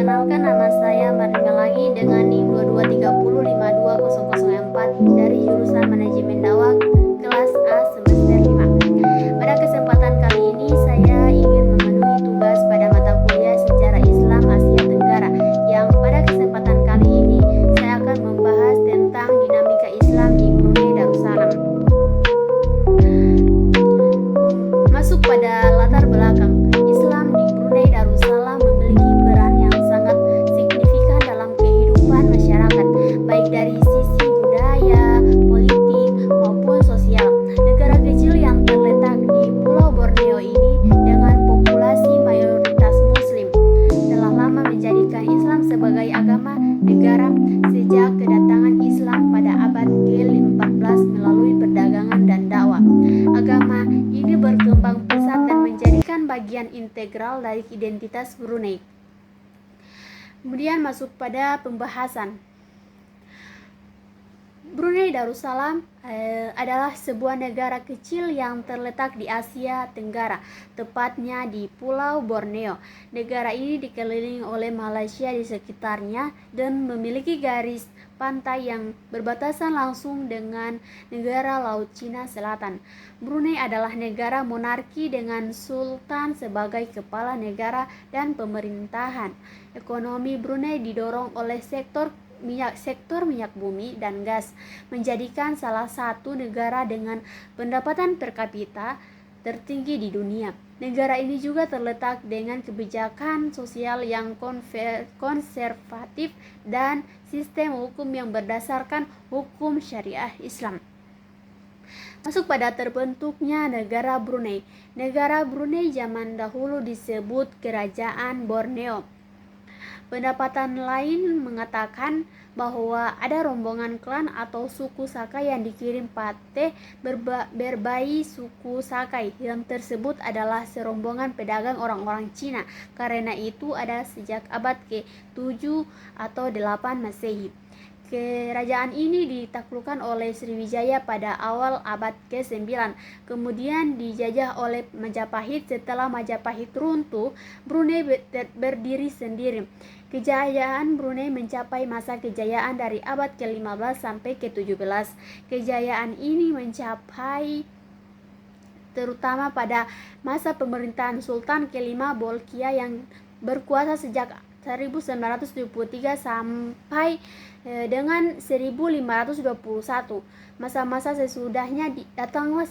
perkenalkan, nama saya Marlina lagi dengan NIM 2230520004 dari jurusan Manajemen Dakwah kelas A semester 5. Pada kesempatan kali ini saya ingin memenuhi tugas pada mata kuliah Sejarah Islam Asia Tenggara, yang pada kesempatan kali ini saya akan membahas tentang dinamika Islam di Brunei Darussalam. Masuk pada latar belakang, Islam di Brunei Darussalam memiliki peran yang sangat signifikan dalam kehidupan masyarakat, baik dari sisi budaya, politik, maupun sosial. Negara kecil yang terletak di Pulau Borneo ini dengan populasi mayoritas Muslim telah lama menjadikan Islam sebagai agama negara sejak kedatangan Islam pada abad ke-14 melalui perdagangan dan dakwah. Agama ini berkembang pesat dan menjadikan bagian integral dari identitas Brunei. Kemudian masuk pada pembahasan. Brunei Darussalam adalah sebuah negara kecil yang terletak di Asia Tenggara, tepatnya di Pulau Borneo. Negara ini dikelilingi oleh Malaysia di sekitarnya dan memiliki garis pantai yang berbatasan langsung dengan negara Laut Cina Selatan. Brunei adalah negara monarki dengan sultan sebagai kepala negara dan pemerintahan. Ekonomi Brunei didorong oleh sektor minyak bumi dan gas, menjadikan salah satu negara dengan pendapatan per kapita tertinggi di dunia. Negara ini juga terletak dengan kebijakan sosial yang konservatif dan sistem hukum yang berdasarkan hukum syariah Islam. Masuk pada terbentuknya negara Brunei. Negara Brunei zaman dahulu disebut Kerajaan Borneo. Pendapatan lain mengatakan bahwa ada rombongan klan atau suku Sakai yang dikirim Pateh berbayi suku Sakai. Yang tersebut adalah serombongan pedagang orang-orang Cina. Karena itu ada sejak abad ke-7 atau 8 Masehi. Kerajaan ini ditaklukkan oleh Sriwijaya pada awal abad ke-9, kemudian dijajah oleh Majapahit. Setelah Majapahit runtuh, Brunei berdiri sendiri. Kejayaan Brunei mencapai masa kejayaan dari abad ke-15 sampai ke-17. Kejayaan ini mencapai terutama pada masa pemerintahan Sultan kelima Bolkiah yang berkuasa sejak 1973 sampai dengan 1521. Masa-masa sesudahnya datanglah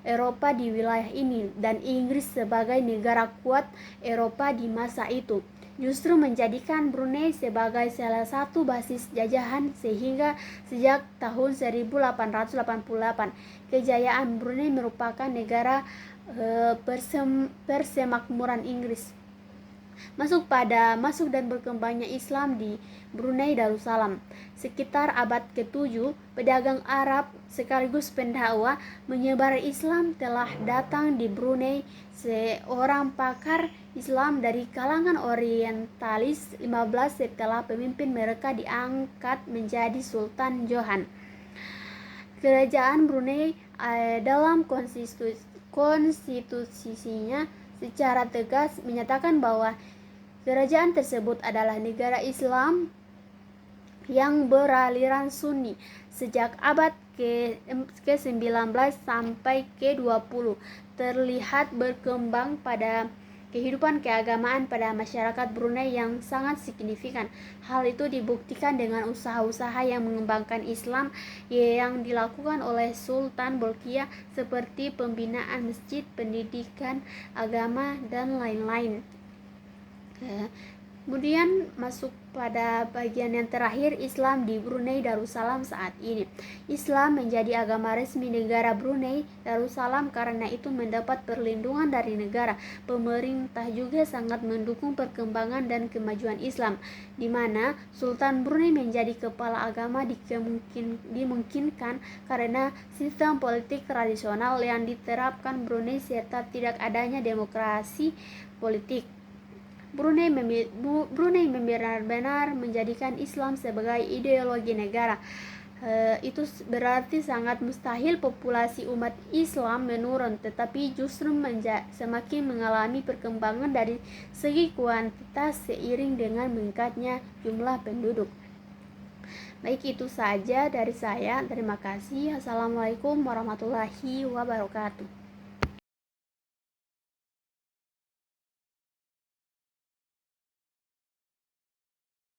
Eropa di wilayah ini, dan Inggris sebagai negara kuat Eropa di masa itu justru menjadikan Brunei sebagai salah satu basis jajahan, sehingga sejak tahun 1888 kejayaan Brunei merupakan negara persemakmuran Inggris. Masuk dan berkembangnya Islam di Brunei Darussalam. Sekitar abad ke-7, pedagang Arab sekaligus pendakwah menyebar Islam telah datang di Brunei. Seorang pakar Islam dari kalangan orientalis 15 setelah pemimpin mereka diangkat menjadi Sultan Johan. Kerajaan Brunei dalam konstitusinya secara tegas menyatakan bahwa kerajaan tersebut adalah negara Islam yang beraliran Sunni. Sejak abad ke-19 sampai ke-20 terlihat berkembang pada kehidupan keagamaan pada masyarakat Brunei yang sangat signifikan. Hal itu dibuktikan dengan usaha-usaha yang mengembangkan Islam yang dilakukan oleh Sultan Bolkiah, seperti pembinaan masjid, pendidikan agama, dan lain-lain. Kemudian masuk pada bagian yang terakhir, Islam di Brunei Darussalam saat ini. Islam menjadi agama resmi negara Brunei Darussalam, karena itu mendapat perlindungan dari negara. Pemerintah juga sangat mendukung perkembangan dan kemajuan Islam, di mana Sultan Brunei menjadi kepala agama dimungkinkan karena sistem politik tradisional yang diterapkan Brunei serta tidak adanya demokrasi politik. Brunei benar-benar menjadikan Islam sebagai ideologi negara. itu berarti sangat mustahil populasi umat Islam menurun, tetapi justru semakin mengalami perkembangan dari segi kuantitas seiring dengan meningkatnya jumlah penduduk. Baik, itu saja dari saya. Terima kasih. Assalamualaikum warahmatullahi wabarakatuh.